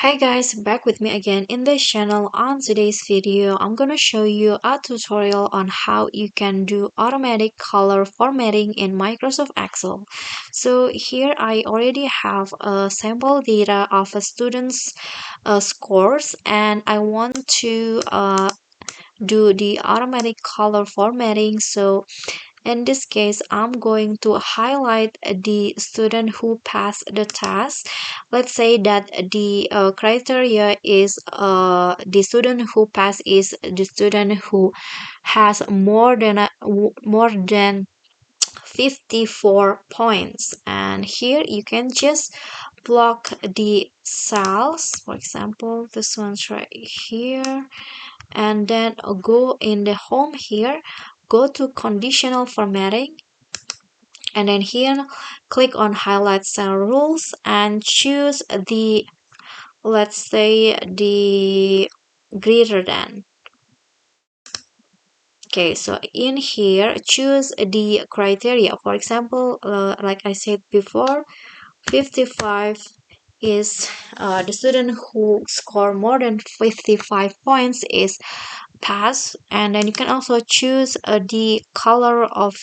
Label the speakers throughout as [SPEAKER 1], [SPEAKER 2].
[SPEAKER 1] Hi guys, back with me again in this channel. On today's video, I'm gonna show you a tutorial on how you can do automatic color formatting in Microsoft Excel. So here I already have a sample data of a student's scores, and I want to do the automatic color formatting. So in this case, I'm going to highlight the student who passed the test. Let's say that the criteria is the student who passed is the student who has more than 54 points, and here you can just block the cells. For example, this one's right here, and then go in the home here, go to conditional formatting, and then here click on highlight cell rules and choose the, let's say, the greater than. Okay, so in here choose the criteria. For example, like I said before, 55 is the student who score more than 55 points is pass. And then you can also choose the color of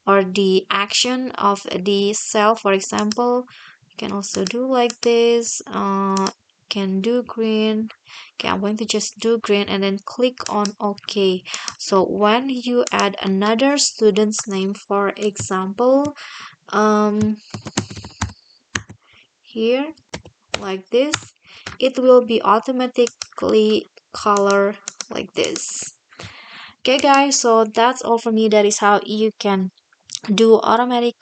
[SPEAKER 1] or the action of the cell. For example, you can also do like this, can do green. Okay, I'm going to just do green and then click on OK. So when you add another student's name, for example, um here like this, it will be automatically color like this. Okay guys, so that's all for me. That is how you can do automatic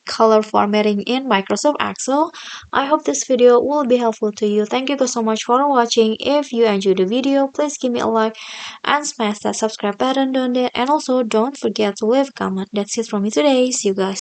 [SPEAKER 1] color formatting in Microsoft Excel. I hope this video will be helpful to you. Thank you guys so much for watching. If you enjoyed the video, please give me a like and smash that subscribe button down there, and also don't forget to leave a comment. That's it from me today. See you guys.